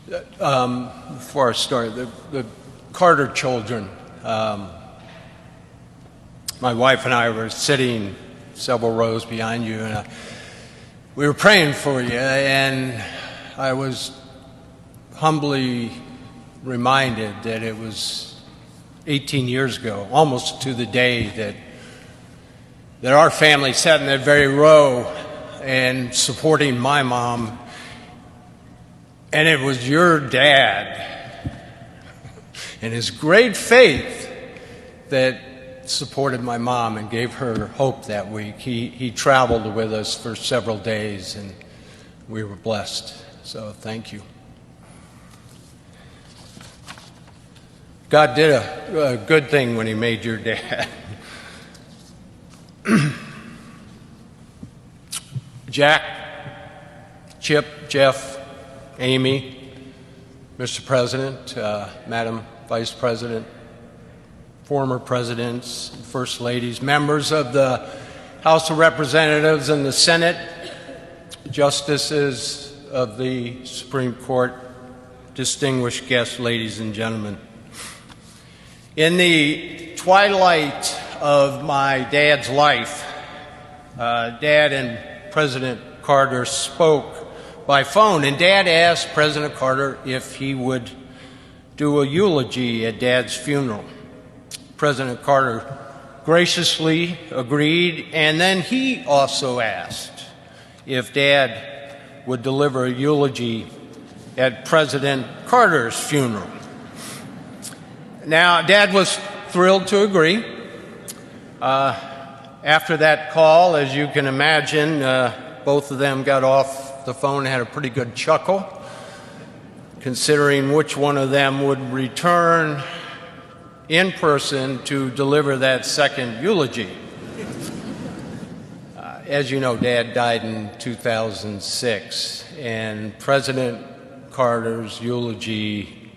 Before I start, the Carter children, my wife and I were sitting several rows behind you, and we were praying for you, and I was humbly reminded that it was 18 years ago, almost to the day, that our family sat in that very row and supporting my mom, and it was your dad and his great faith that supported my mom and gave her hope that week. He traveled with us for several days, and we were blessed. So thank you. God did a good thing when he made your dad. Jack, Chip, Jeff, Amy, Mr. President, Madam Vice President, former presidents, first ladies, members of the House of Representatives and the Senate, justices of the Supreme Court, distinguished guests, ladies and gentlemen. In the twilight of my dad's life, Dad and President Carter spoke by phone, and Dad asked President Carter if he would do a eulogy at Dad's funeral. President Carter graciously agreed, and then he also asked if Dad would deliver a eulogy at President Carter's funeral. Now, Dad was thrilled to agree. After that call, as you can imagine, both of them got off the phone and had a pretty good chuckle, considering which one of them would return in person to deliver that second eulogy. As you know, Dad died in 2006, and President Carter's eulogy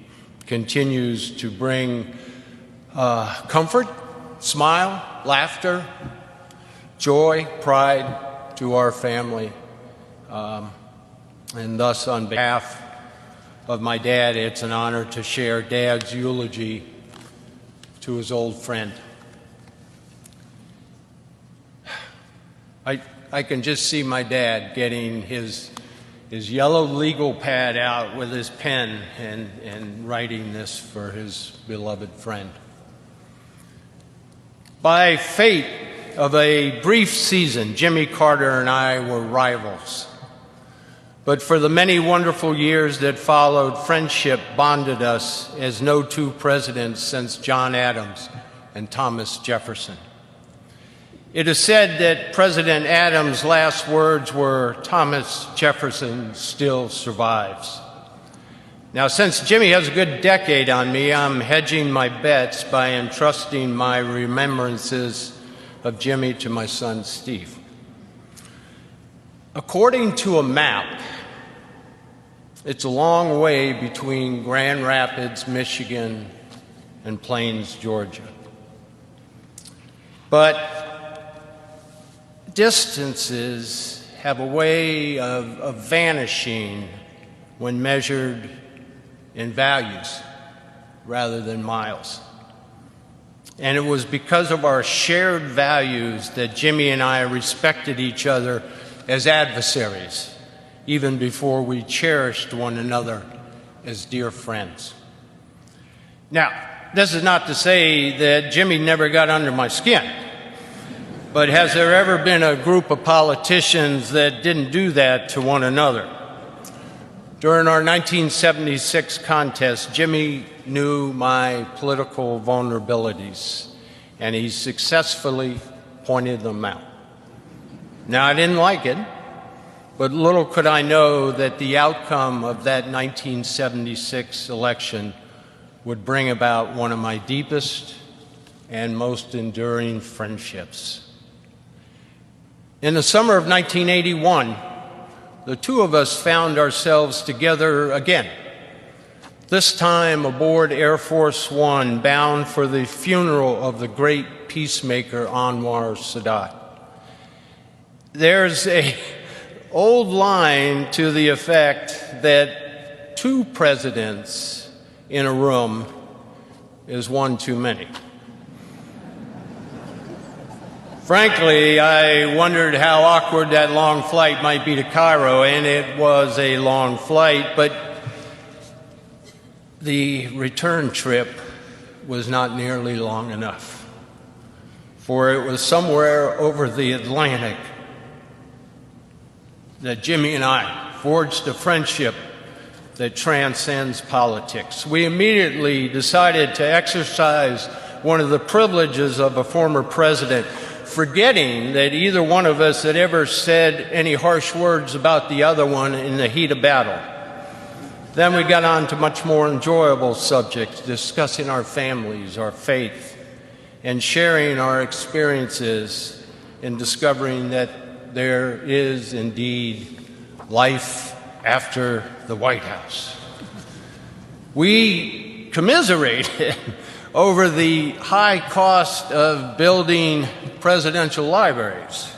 continues to bring comfort, smile, laughter, joy, pride to our family. And thus, on behalf of my dad, it's an honor to share Dad's eulogy to his old friend. I can just see my dad getting his yellow legal pad out with his pen and writing this for his beloved friend. By fate of a brief season, Jimmy Carter and I were rivals. But for the many wonderful years that followed, friendship bonded us as no two presidents since John Adams and Thomas Jefferson. It is said that President Adams' last words were, "Thomas Jefferson still survives." Now, since Jimmy has a good decade on me, I'm hedging my bets by entrusting my remembrances of Jimmy to my son, Steve. According to a map, it's a long way between Grand Rapids, Michigan, and Plains, Georgia. But distances have a way of vanishing when measured in values rather than miles. And it was because of our shared values that Jimmy and I respected each other as adversaries, even before we cherished one another as dear friends. Now, this is not to say that Jimmy never got under my skin, but has there ever been a group of politicians that didn't do that to one another? During our 1976 contest, Jimmy knew my political vulnerabilities, and he successfully pointed them out. Now, I didn't like it, but little could I know that the outcome of that 1976 election would bring about one of my deepest and most enduring friendships. In the summer of 1981, the two of us found ourselves together again, this time aboard Air Force One, bound for the funeral of the great peacemaker Anwar Sadat. There's an old line to the effect that two presidents in a room is one too many. Frankly, I wondered how awkward that long flight might be to Cairo, and it was a long flight, but the return trip was not nearly long enough, for it was somewhere over the Atlantic that Jimmy and I forged a friendship that transcends politics. We immediately decided to exercise one of the privileges of a former president, forgetting that either one of us had ever said any harsh words about the other one in the heat of battle. Then we got on to much more enjoyable subjects, discussing our families, our faith, and sharing our experiences and discovering that there is indeed life after the White House. We commiserated over the high cost of building presidential libraries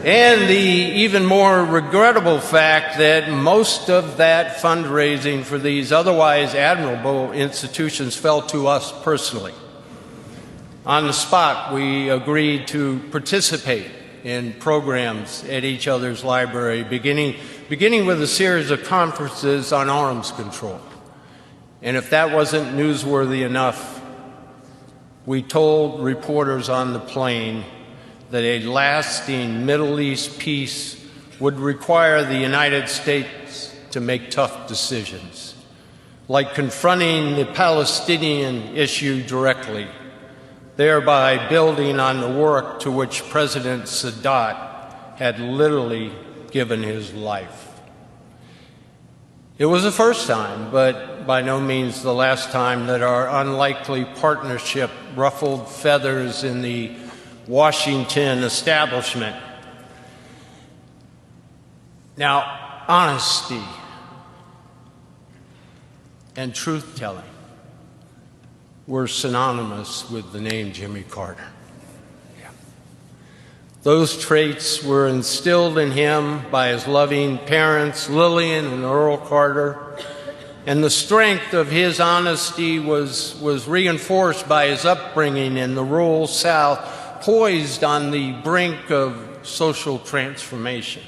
and the even more regrettable fact that most of that fundraising for these otherwise admirable institutions fell to us personally. On the spot, we agreed to participate in programs at each other's library, beginning with a series of conferences on arms control. And if that wasn't newsworthy enough, we told reporters on the plane that a lasting Middle East peace would require the United States to make tough decisions, like confronting the Palestinian issue directly, thereby building on the work to which President Sadat had literally given his life. It was the first time, but by no means the last time, that our unlikely partnership ruffled feathers in the Washington establishment. Now, honesty and truth-telling were synonymous with the name Jimmy Carter. Yeah. Those traits were instilled in him by his loving parents, Lillian and Earl Carter, and the strength of his honesty was reinforced by his upbringing in the rural South, poised on the brink of social transformation.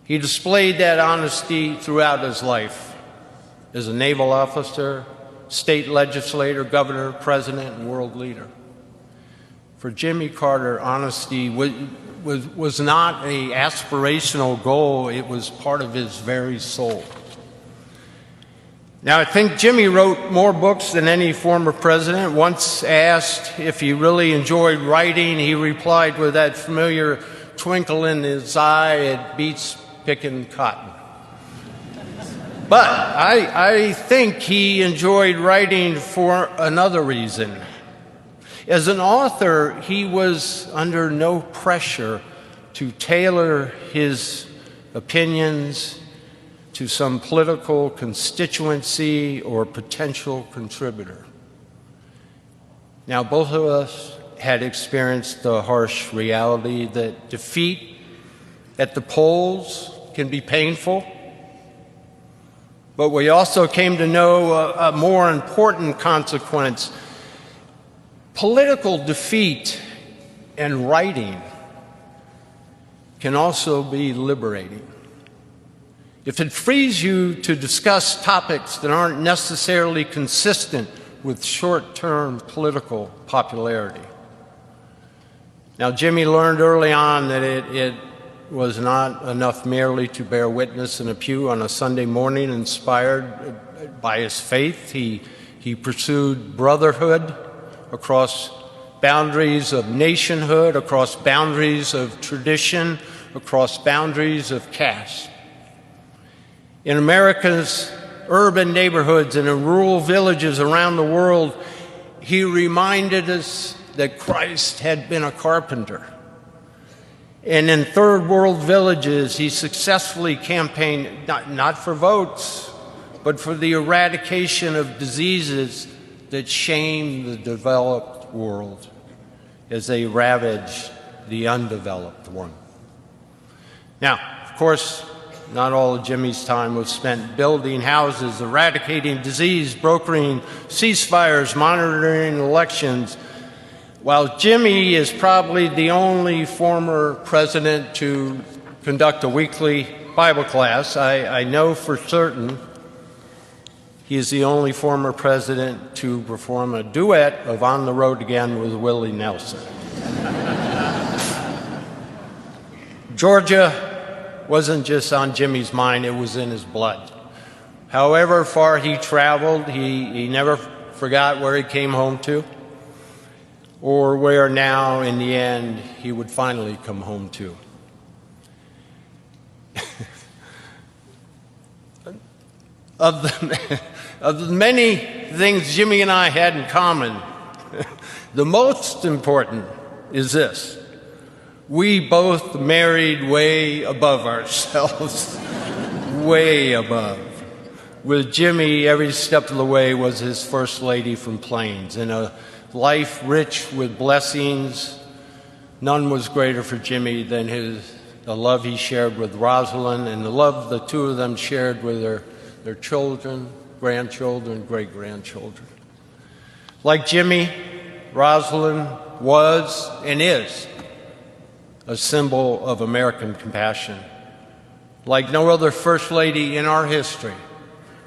He displayed that honesty throughout his life as a naval officer, state legislator, governor, president, and world leader. For Jimmy Carter, honesty was not an aspirational goal, it was part of his very soul. Now, I think Jimmy wrote more books than any former president. Once asked if he really enjoyed writing, he replied with that familiar twinkle in his eye, "It beats picking cotton." But I think he enjoyed writing for another reason. As an author, he was under no pressure to tailor his opinions to some political constituency or potential contributor. Now, both of us had experienced the harsh reality that defeat at the polls can be painful, but we also came to know a more important consequence. Political defeat and writing can also be liberating. If it frees you to discuss topics that aren't necessarily consistent with short-term political popularity. Now, Jimmy learned early on that it was not enough merely to bear witness in a pew on a Sunday morning. Inspired by his faith, he pursued brotherhood across boundaries of nationhood, across boundaries of tradition, across boundaries of caste. In America's urban neighborhoods and in rural villages around the world, he reminded us that Christ had been a carpenter. And in third world villages, he successfully campaigned not for votes, but for the eradication of diseases that shame the developed world as they ravage the undeveloped one. Now, of course, not all of Jimmy's time was spent building houses, eradicating disease, brokering ceasefires, monitoring elections. While Jimmy is probably the only former president to conduct a weekly Bible class, I know for certain he is the only former president to perform a duet of On the Road Again with Willie Nelson. Georgia wasn't just on Jimmy's mind, it was in his blood. However far he traveled, he never forgot where he came home to, or where now, in the end, he would finally come home to. Of the many things Jimmy and I had in common, the most important is this. We both married way above ourselves, way above. With Jimmy, every step of the way was his first lady from Plains. In a life rich with blessings, none was greater for Jimmy than the love he shared with Rosalind and the love the two of them shared with their children, grandchildren, great-grandchildren. Like Jimmy, Rosalind was and is a symbol of American compassion. Like no other First Lady in our history,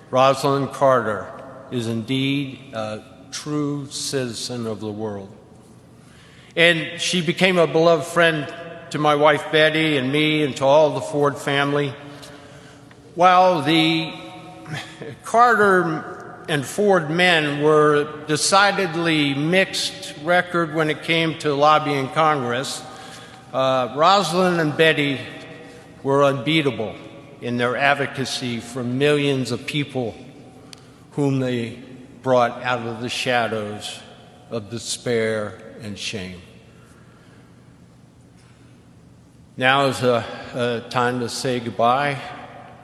Rosalind Carter is indeed a true citizen of the world. And she became a beloved friend to my wife Betty and me and to all the Ford family. While the Carter and Ford men were decidedly mixed record when it came to lobbying Congress, Rosalind and Betty were unbeatable in their advocacy for millions of people whom they brought out of the shadows of despair and shame. Now is a time to say goodbye.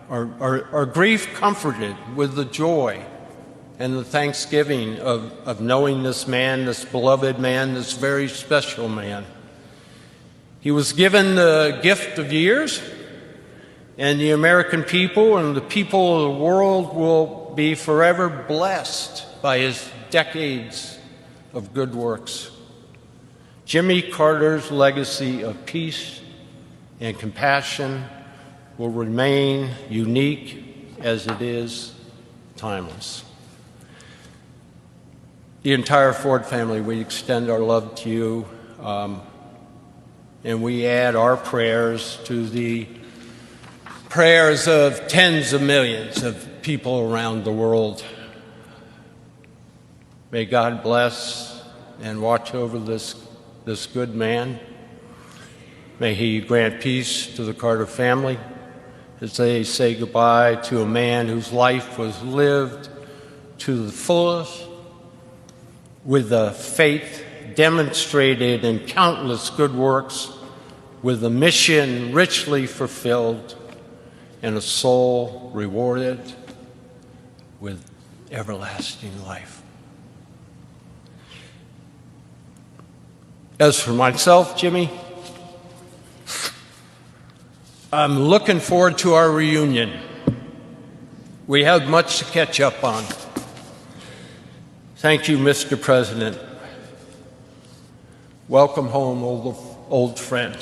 Our grief comforted with the joy and the thanksgiving of knowing this man, this beloved man, this very special man. He was given the gift of years, and the American people and the people of the world will be forever blessed by his decades of good works. Jimmy Carter's legacy of peace and compassion will remain unique as it is timeless. The entire Ford family, we extend our love to you, and we add our prayers to the prayers of tens of millions of people around the world. May God bless and watch over this good man. May he grant peace to the Carter family as they say goodbye to a man whose life was lived to the fullest, with the faith demonstrated in countless good works, with a mission richly fulfilled, and a soul rewarded with everlasting life. As for myself, Jimmy, I'm looking forward to our reunion. We have much to catch up on. Thank you, Mr. President. Welcome home, old friend.